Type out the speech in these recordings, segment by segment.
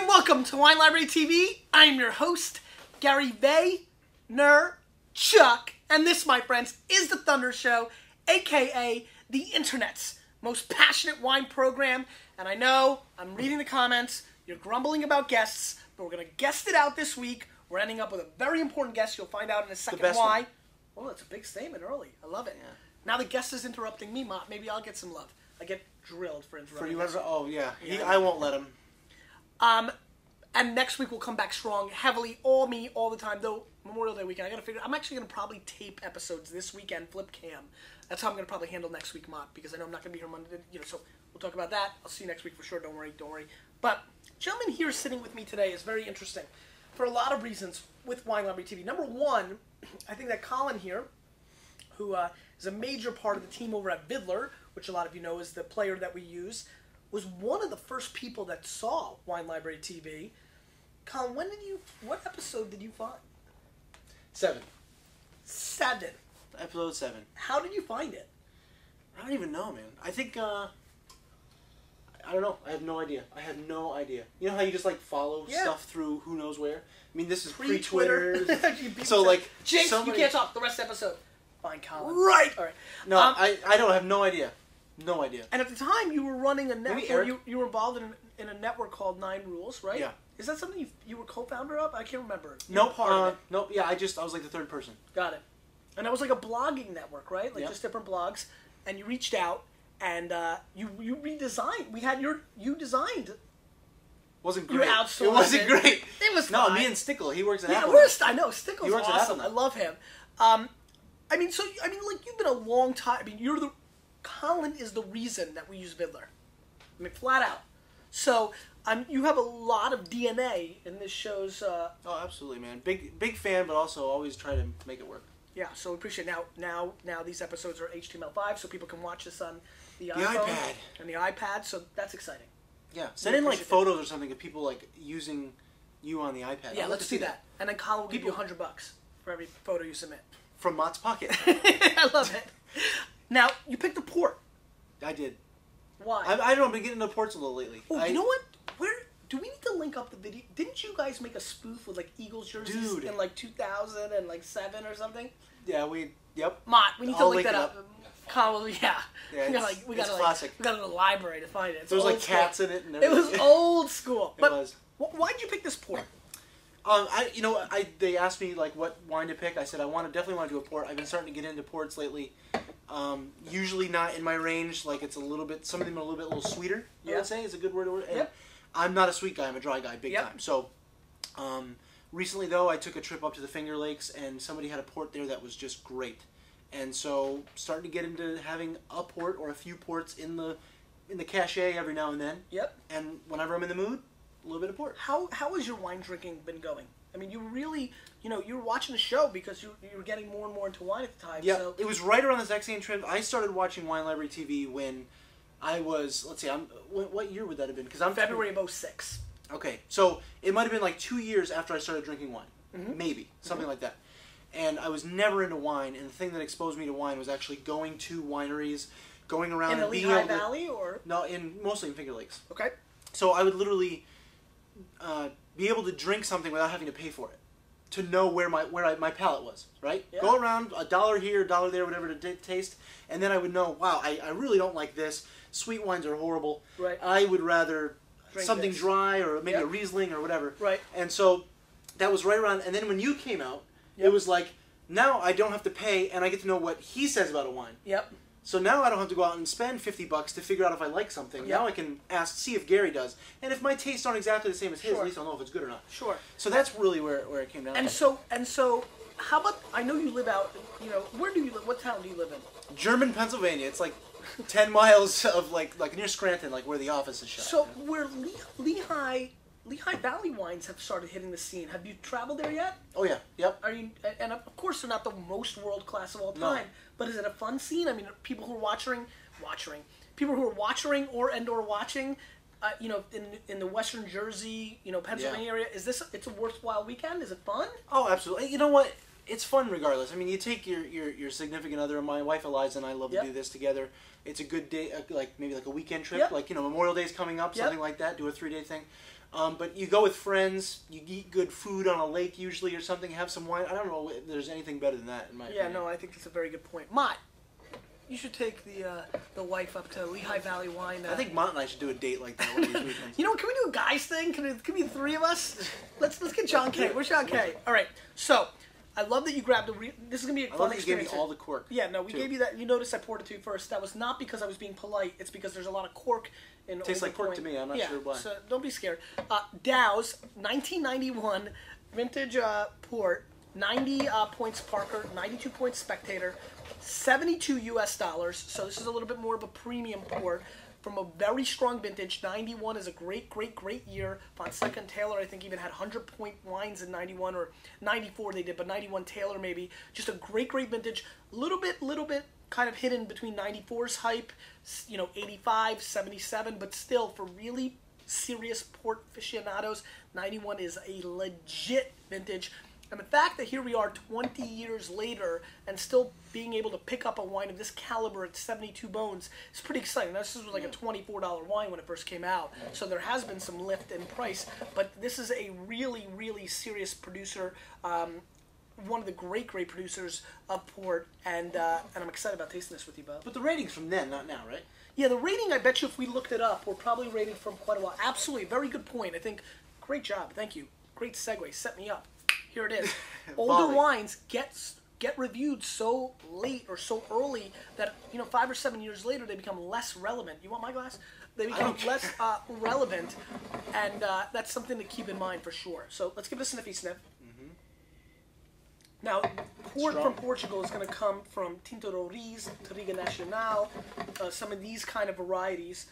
welcome to Wine Library TV. I'm your host, Gary Vaynerchuk, and this, my friends, is the Thunder Show, aka the internet's most passionate wine program. And I know I'm reading the comments. You're grumbling about guests, but we're going to guest it out this week. We're ending up with a very important guest. You'll find out in a second why. Well, it's a big statement early. I love it. Yeah. Now the guest is interrupting me, Mott. Maybe I'll get some love. I get drilled for interrupting. For you, oh yeah. I won't let him. And next week we'll come back strong, heavily, all me, all the time. Though Memorial Day weekend, I gotta figure. I'm actually gonna probably tape episodes this weekend, flip cam. That's how I'm gonna probably handle next week, Mott, because I know I'm not gonna be here Monday. So we'll talk about that. I'll see you next week for sure. Don't worry, don't worry. But gentleman here sitting with me today is very interesting for a lot of reasons with Wine Library TV. Number one, I think that Colin here, who is a major part of the team over at Viddler, which a lot of you know is the player that we use, was one of the first people that saw Wine Library TV. Colin, what episode did you find? 7. 7. Episode 7. How did you find it? I don't even know, man. I think, I don't know. I have no idea. You know how you just, like, follow stuff through who knows where? I mean, this is pre-Twitter. So, like, James, you can't talk the rest of the episode. Fine, Colin. Right! All right. No, I don't have no idea. No idea. And at the time, you were running a network. You were involved in a network called 9 Rules, right? Yeah. Is that something you were co-founder of? I can't remember. Nope. Nope. Yeah, I was like the third person. Got it. And that was like a blogging network, right? Like just different blogs. And you reached out and you redesigned. You designed. Wasn't great. You outsourced. It wasn't great. It was fine. No, me and Stickle. He works at Apple. I know Stickle's awesome. I love him. I mean, like you've been a long time. I mean, Colin is the reason that we use Viddler. I mean, flat out. So, you have a lot of DNA in this show's... Oh, absolutely, man. Big fan, but also always try to make it work. Yeah, so we appreciate it. Now these episodes are HTML5, so people can watch this on the iPhone iPad. And the iPad, so that's exciting. Yeah, send in, like, photos or something of people, like, using you on the iPad. Yeah, let's do that. And then Colin will give you $100 for every photo you submit. From Mott's pocket. I love it. Now, you picked a port. I did. Why? I don't know. I've been getting into ports a little lately. Oh, you know what? Do we need to link up the video? Didn't you guys make a spoof with like Eagles jerseys in like 2007 or something? Yeah, Yep. Mott, we need to link that up. Colin, yeah, we got to go to the library to find it. There was like cats in it and everything. It was old school. It was. Why did you pick this port? They asked me like what wine to pick. I said I definitely want to do a port. I've been starting to get into ports lately. Usually not in my range. Like it's a little bit. Some of them are a little sweeter. I would say is a good word. And I'm not a sweet guy. I'm a dry guy, big time. So, recently though, I took a trip up to the Finger Lakes, and somebody had a port there that was just great. And so, starting to get into having a port or a few ports in the cache every now and then. Yep. And whenever I'm in the mood, a little bit of port. How has your wine drinking been going? I mean, you really, you were watching the show because you were getting more and more into wine at the time. Yeah, so. It was right around this exact same trip. I started watching Wine Library TV when I was, let's see, what year would that have been? Because I'm February of 06. Okay, so it might have been like 2 years after I started drinking wine. Maybe, something like that. And I was never into wine, and the thing that exposed me to wine was actually going to wineries, going around and being able to... In the Lehigh Valley, or...? No, mostly in Finger Lakes. Okay. So I would literally be able to drink something without having to pay for it, to know where my palate was, right? Yeah. Go around, $1 here, $1 there, whatever to taste, and then I would know, wow, I really don't like this. Sweet wines are horrible. Right. I would rather drink something dry or maybe a Riesling or whatever. Right. And so that was right around, and then when you came out, it was like, now I don't have to pay, and I get to know what he says about a wine. Yep. So now I don't have to go out and spend $50 to figure out if I like something. Yep. Now I can see if Gary does. And if my tastes aren't exactly the same as his, at least I'll know if it's good or not. Sure. So that's really where it came down to. And so, how about, I know you live out, where do you live? What town do you live in? German, Pennsylvania. It's like 10 miles of like near Scranton, like where the office is shot. So where Lehigh Valley wines have started hitting the scene. Have you traveled there yet? Oh yeah, yep. And of course they're not the most world class of all time, but is it a fun scene? I mean, people who are watching, or watching, in the Western Jersey, Pennsylvania area, it's a worthwhile weekend? Is it fun? Oh, absolutely. You know what? It's fun regardless. I mean, you take your significant other, my wife Eliza and I love to do this together. It's a good day, maybe like a weekend trip, like Memorial Day's coming up, something like that. Do a 3-day thing. But you go with friends, you eat good food on a lake usually or something, have some wine. I don't know if there's anything better than that in my opinion. Yeah, no, I think that's a very good point. Mott, you should take the wife up to Lehigh Valley Wine. I think Mott and I should do a date like that one of these weekends. You know what? Can we do a guys thing? Can be the three of us? Let's get John K. Where's John K? All right. So I love that you grabbed this is gonna be a fun experience. You gave me all the cork. Yeah, no, we gave you that. You noticed I poured it to you first. That was not because I was being polite. It's because there's a lot of cork in. Tastes like cork to me. I'm not sure why. So don't be scared. Dow's 1991 vintage port. 90 points Parker, 92 points Spectator, 72 US dollars. So this is a little bit more of a premium port from a very strong vintage. 91 is a great year. Fonseca and Taylor, I think, even had 100-point wines in 91 or 94 they did, but 91 Taylor maybe. Just a great vintage. Little bit kind of hidden between 94's hype, 85, 77, but still for really serious port aficionados, 91 is a legit vintage. And the fact that here we are 20 years later and still being able to pick up a wine of this caliber at 72 bones is pretty exciting. Now, this was like a $24 wine when it first came out, so there has been some lift in price, but this is a really serious producer, one of the great producers of port, and I'm excited about tasting this with you, Bob. But the rating's from then, not now, right? Yeah, the rating, I bet you if we looked it up, we're probably rated from quite a while. Absolutely, very good point. I think, great job, thank you. Great segue, set me up. Here it is. Older wines get reviewed so late or so early that 5 or 7 years later they become less relevant. You want my glass? They become less relevant, and that's something to keep in mind for sure. So let's give it a sniffy sniff. Mm-hmm. Now, port from Portugal is going to come from Tinto Roriz, Touriga Nacional, some of these kind of varieties.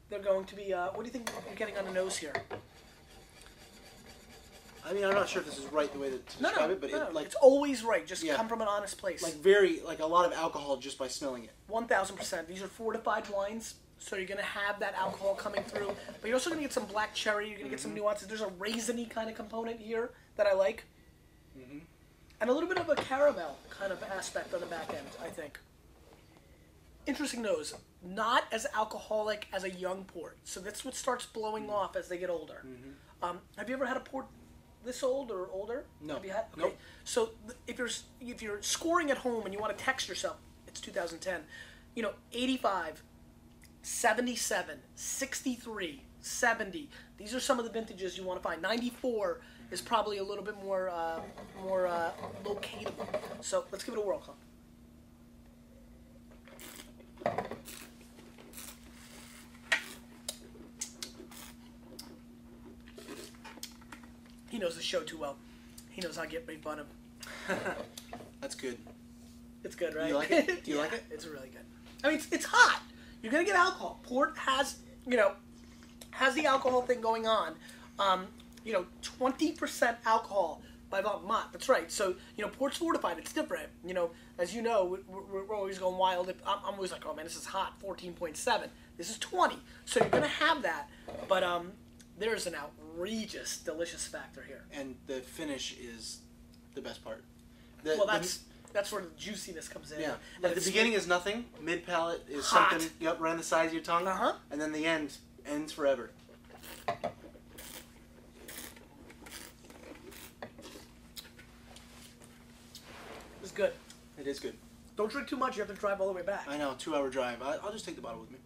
They're going to be. What do you think you're getting on the nose here? I mean, I'm not sure if this is right the way to describe it, but it's always right. Just come from an honest place. Like a lot of alcohol just by smelling it. 1,000%. These are fortified wines, so you're going to have that alcohol coming through. But you're also going to get some black cherry. You're going to get some nuances. There's a raisiny kind of component here that I like. Mm-hmm. And a little bit of a caramel kind of aspect on the back end, I think. Interesting nose. Not as alcoholic as a young port. So that's what starts blowing off as they get older. Mm-hmm. Have you ever had a port this old or older? No. Have you had? Okay. Nope. So if you're scoring at home and you want to text yourself, it's 2010. 85, 77, 63, 70. These are some of the vintages you want to find. 94 is probably a little bit more locatable. So let's give it a whirl, Colin. He knows the show too well. He knows how to get made fun of. That's good. It's good, right? Do you like it? Do you like it? It's really good. I mean, it's hot. You're gonna get alcohol. Port has the alcohol thing going on. 20% alcohol by Mott. That's right. So port's fortified. It's different. As you know, we're always going wild. I'm always like, oh man, this is hot. 14.7. This is 20. So you're gonna have that, but there's an outrageous delicious factor here. And the finish is the best part. That's where the juiciness comes in. Yeah. Like the beginning is nothing. Mid palate is something around the size of your tongue. Uh-huh. And then the end ends forever. It's good. It is good. Don't drink too much. You have to drive all the way back. I know. 2-hour drive. I'll just take the bottle with me.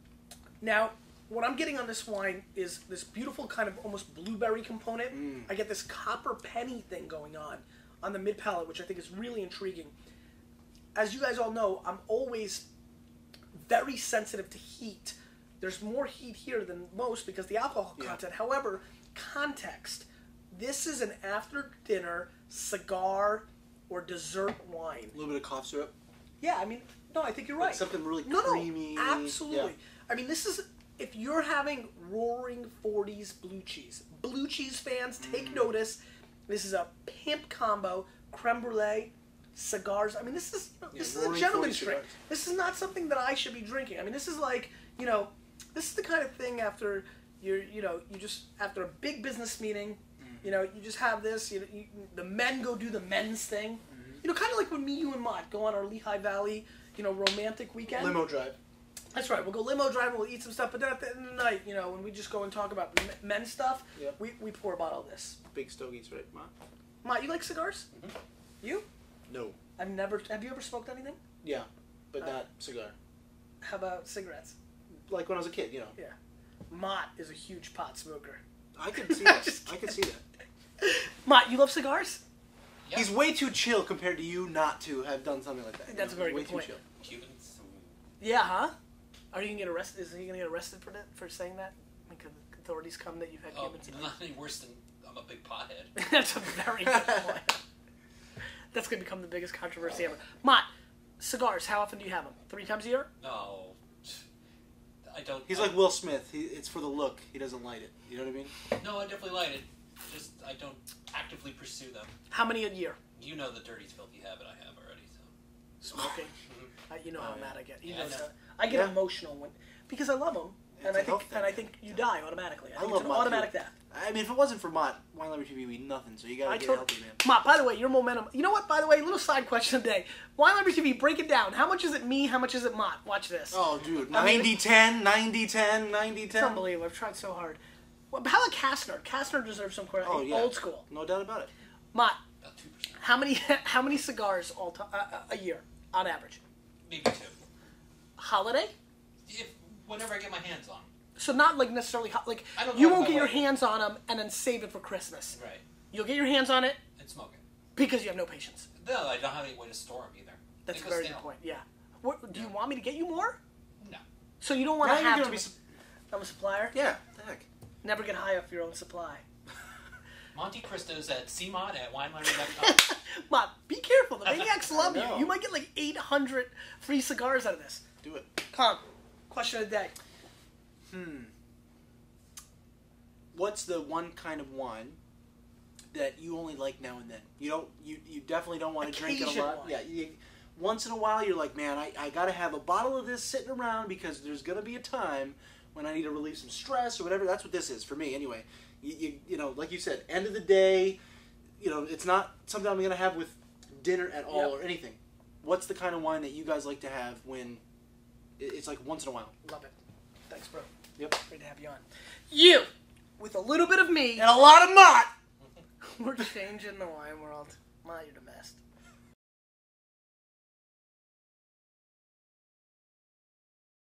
Now, what I'm getting on this wine is this beautiful kind of almost blueberry component. I get this copper penny thing going on the mid palate, which I think is really intriguing. As you guys all know, I'm always very sensitive to heat. There's more heat here than most because the alcohol content. However, context. This is an after dinner cigar or dessert wine. A little bit of cough syrup. Yeah, I mean, no, I think you're right. Like something really creamy. No, absolutely. Yeah. I mean, this is, if you're having Roaring 40s blue cheese fans, take notice. This is a pimp combo, creme brulee, cigars. I mean, this is a gentleman's drink. This is not something that I should be drinking. I mean, this is like, this is the kind of thing after after a big business meeting, you just have this, the men go do the men's thing. Kind of like when you and Mott go on our Lehigh Valley, romantic weekend. Limo drive. That's right. We'll go limo driving. We'll eat some stuff, but then at the end of the night, you know, when we just go and talk about men's stuff, Yep. we pour a bottle of this. Big stogies, right, Ma? Ma, you like cigars? Mm-hmm. You? No. Have you ever smoked anything? Yeah, but not cigar. How about cigarettes? Like when I was a kid, you know. Yeah. Mott is a huge pot smoker. I can see that. I can see that. Mott, you love cigars? Yeah. He's way too chill compared to you not to have done something like that. That's a very way good too point. chill. Cubans. Yeah, huh? Are you gonna get arrested? Is he gonna get arrested for saying that? Like, could authorities come that you've had Oh, Cubans? not any worse than I'm a big pothead. That's a very good point. That's gonna become the biggest controversy ever. Mott, cigars. How often do you have them? 3 times a year? No, I don't. He's like Will Smith. It's for the look. He doesn't light it. You know what I mean? No, I definitely light it. Just I don't actively pursue them. How many a year? You know the dirty, filthy habit I have already. So. Smoking. You know how mad I get. Yeah, I get Yeah. emotional because I love them, It's and a I health think thing. and I think you die automatically. I think love it's an Mott, automatic too. death. I mean, if it wasn't for Mott, Wine Library TV, we'd nothing. So you gotta get healthy, man. Mott, by the way, your momentum. You know what? By the way, little side question today. Wine Library TV, break it down. How much is it me? How much is it Mott? Watch this. Oh, dude, I mean- 90-10, 90-10, 90-10. It's unbelievable. I've tried so hard. Well, how about Kastner? Kastner deserves some credit. Oh, yeah. Old school. No doubt about it. Mott, About 2%. how many cigars a year on average? Maybe 2. Holiday? Whenever I get my hands on. So not like necessarily like I don't you know won't if I get your like it. hands on them and then save it for Christmas. Right. You'll get your hands on it And smoke it. because you have no patience. No, I don't have any way to store them either. That's They a go very stale. good point. Yeah. What, do you want me to get you more? No. So you don't want Now to you're have gonna to. be I'm a supplier. Yeah, the heck. Never get high off your own supply. Monte Cristo's at CMOD at WineLibraryTV. Mott, be careful. The maniacs love you. know. You might get like 800 free cigars out of this. Do it. Tom, question of the day. What's the one kind of wine that you only like now and then? You definitely don't want to drink it a Occasion lot. wine. Yeah, once in a while you're like, man, I got to have a bottle of this sitting around because there's going to be a time when I need to relieve some stress or whatever. That's what this is for me anyway. You know, like you said, end of the day, you know, it's not something I'm going to have with dinner at all Yep. or anything. What's the kind of wine that you guys like to have when it's like once in a while? Love it. Thanks, bro. Yep. Great to have you on. You, with a little bit of me, And a lot of Mott! we're changing the wine world. Ma, you're the best.